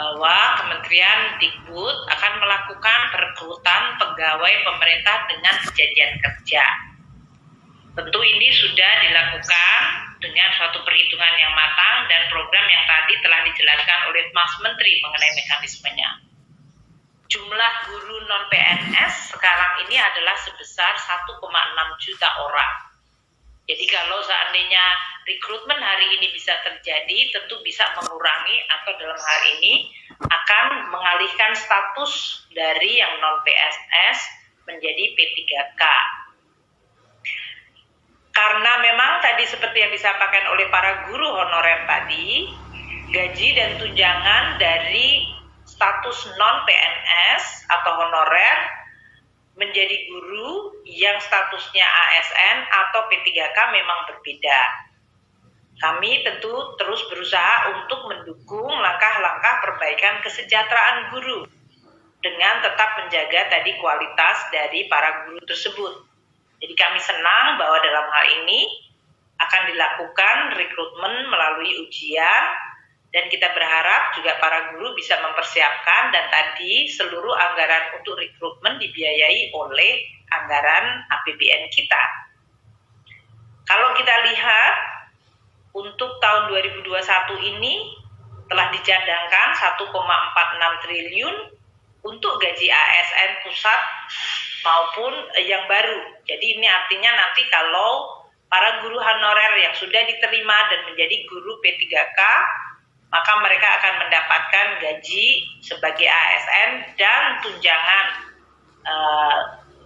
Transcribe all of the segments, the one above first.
bahwa Kementerian Dikbud akan melakukan perekrutan pegawai pemerintah dengan perjanjian kerja. Tentu ini sudah dilakukan dengan suatu perhitungan yang matang dan program yang tadi telah dijelaskan oleh Mas Menteri mengenai mekanismenya. Jumlah guru non-PNS sekarang ini adalah sebesar 1,6 juta orang. Jadi kalau seandainya rekrutmen hari ini bisa terjadi, tentu bisa mengurangi atau dalam hal ini akan mengalihkan status dari yang non-PNS menjadi P3K. Karena memang tadi seperti yang disampaikan oleh para guru honorer tadi, gaji dan tunjangan dari status non-PNS atau honorer menjadi guru yang statusnya ASN atau P3K memang berbeda. Kami tentu terus berusaha untuk mendukung langkah-langkah perbaikan kesejahteraan guru dengan tetap menjaga tadi kualitas dari para guru tersebut. Jadi kami senang bahwa dalam hal ini akan dilakukan rekrutmen melalui ujian dan kita berharap juga para guru bisa mempersiapkan dan tadi seluruh anggaran untuk rekrutmen dibiayai oleh anggaran APBN kita. Kalau kita lihat untuk tahun 2021 ini telah dicadangkan 1,46 triliun untuk gaji ASN pusat maupun yang baru. Jadi ini artinya nanti kalau para guru honorer yang sudah diterima dan menjadi guru P3K, maka mereka akan mendapatkan gaji sebagai ASN dan tunjangan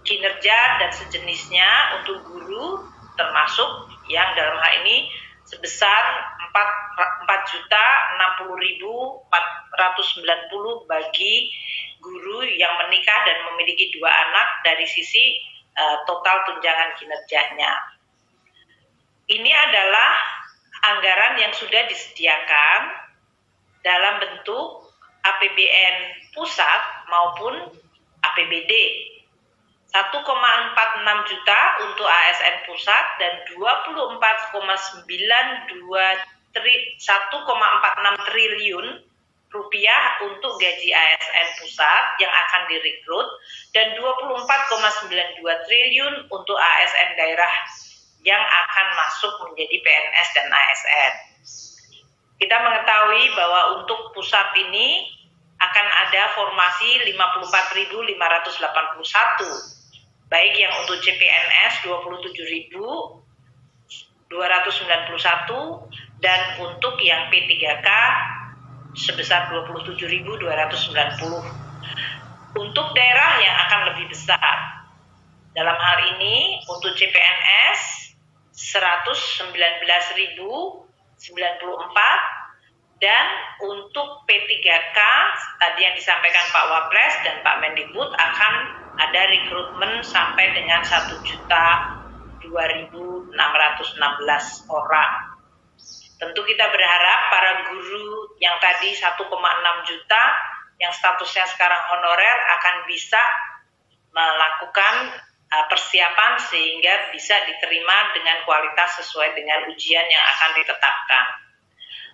kinerja dan sejenisnya untuk guru, termasuk yang dalam hal ini sebesar 4.060.490 bagi guru yang menikah dan memiliki 2 anak dari sisi total tunjangan kinerjanya. Ini adalah anggaran yang sudah disediakan dalam bentuk APBN pusat maupun APBD. 1,46 juta untuk ASN pusat dan 1,46 triliun rupiah untuk gaji ASN pusat yang akan direkrut dan 24,92 triliun untuk ASN daerah yang akan masuk menjadi PNS dan ASN. Kita mengetahui bahwa untuk pusat ini akan ada formasi 54.581, baik yang untuk CPNS 27.291 dan untuk yang P3K sebesar 27.290. Untuk daerah yang akan lebih besar, dalam hal ini untuk CPNS 119.094 dan untuk P3K tadi yang disampaikan Pak Wapres dan Pak Mendikbud akan ada rekrutmen sampai dengan 1.2.616 orang. Tentu kita berharap para guru yang tadi 1,6 juta yang statusnya sekarang honorer akan bisa melakukan persiapan sehingga bisa diterima dengan kualitas sesuai dengan ujian yang akan ditetapkan.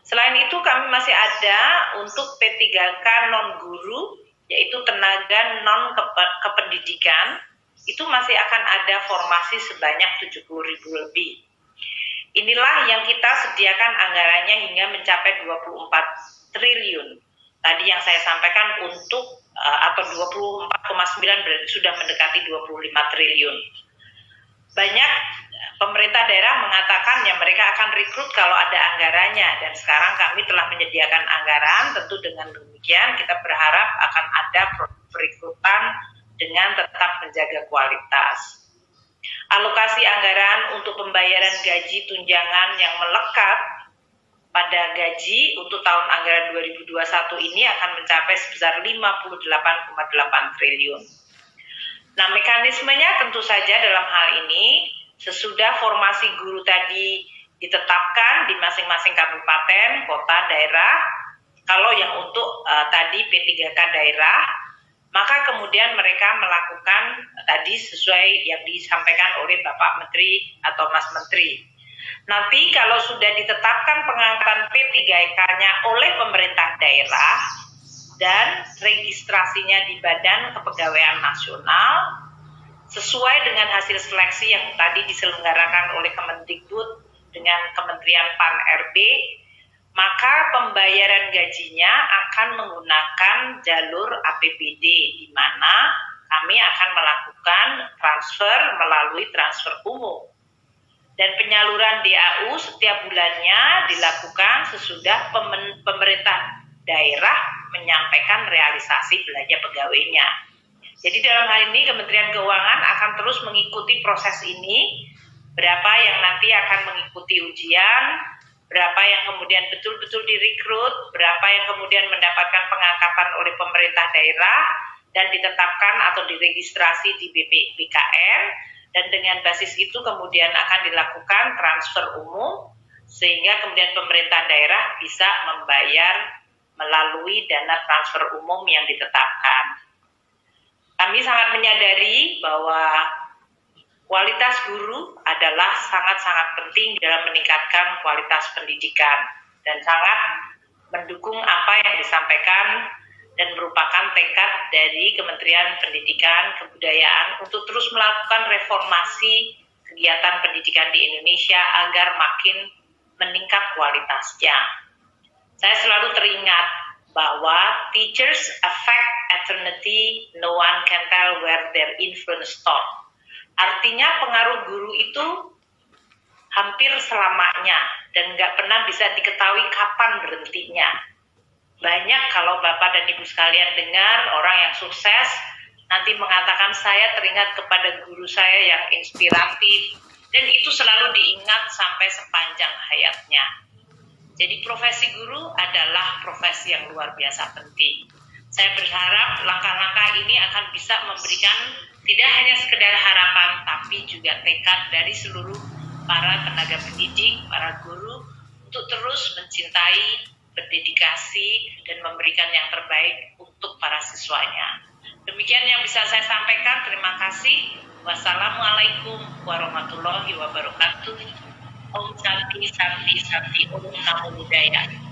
Selain itu kami masih ada untuk P3K non-guru, yaitu tenaga non-kependidikan, itu masih akan ada formasi sebanyak 70.000 lebih. Inilah yang kita sediakan anggarannya hingga mencapai 24 triliun. Tadi yang saya sampaikan untuk atau 24,9 berarti sudah mendekati 25 triliun. Banyak pemerintah daerah mengatakan ya mereka akan rekrut kalau ada anggarannya dan sekarang kami telah menyediakan anggaran. Tentu dengan demikian kita berharap akan ada perekrutan dengan tetap menjaga kualitas. Alokasi anggaran untuk pembayaran gaji tunjangan yang melekat pada gaji untuk tahun anggaran 2021 ini akan mencapai sebesar 58,8 triliun. Nah, mekanismenya tentu saja dalam hal ini sesudah formasi guru tadi ditetapkan di masing-masing kabupaten, kota, daerah. Kalau yang untuk tadi P3K daerah, maka kemudian mereka melakukan tadi sesuai yang disampaikan oleh Bapak Menteri atau Mas Menteri. Nanti kalau sudah ditetapkan pengangkatan P3K-nya oleh pemerintah daerah, dan registrasinya di Badan Kepegawaian Nasional sesuai dengan hasil seleksi yang tadi diselenggarakan oleh Kemendikbud dengan Kementerian Pan-RB, maka pembayaran gajinya akan menggunakan jalur APBD, di mana kami akan melakukan transfer melalui transfer umum. Dan penyaluran DAU setiap bulannya dilakukan sesudah pemerintah daerah menyampaikan realisasi belanja pegawainya. Jadi dalam hal ini Kementerian Keuangan akan terus mengikuti proses ini, berapa yang nanti akan mengikuti ujian, berapa yang kemudian betul-betul direkrut, berapa yang kemudian mendapatkan pengangkatan oleh pemerintah daerah dan ditetapkan atau diregistrasi di BKN, dan dengan basis itu kemudian akan dilakukan transfer umum sehingga kemudian pemerintah daerah bisa membayar melalui dana transfer umum yang ditetapkan. Kami sangat menyadari bahwa kualitas guru adalah sangat-sangat penting dalam meningkatkan kualitas pendidikan dan sangat mendukung apa yang disampaikan dan merupakan tekad dari Kementerian Pendidikan Kebudayaan untuk terus melakukan reformasi kegiatan pendidikan di Indonesia agar makin meningkat kualitasnya. Saya selalu teringat bahwa teachers affect eternity, no one can tell where their influence stop. Artinya pengaruh guru itu hampir selamanya dan nggak pernah bisa diketahui kapan berhentinya. Banyak kalau Bapak dan Ibu sekalian dengar orang yang sukses nanti mengatakan saya teringat kepada guru saya yang inspiratif, dan itu selalu diingat sampai sepanjang hayatnya. Jadi profesi guru adalah profesi yang luar biasa penting. Saya berharap langkah-langkah ini akan bisa memberikan tidak hanya sekedar harapan, tapi juga tekad dari seluruh para tenaga pendidik, para guru, untuk terus mencintai, berdedikasi, dan memberikan yang terbaik untuk para siswanya. Demikian yang bisa saya sampaikan. Terima kasih. Wassalamualaikum warahmatullahi wabarakatuh. Om Santi Santi Santi Om Namo Buddhaya.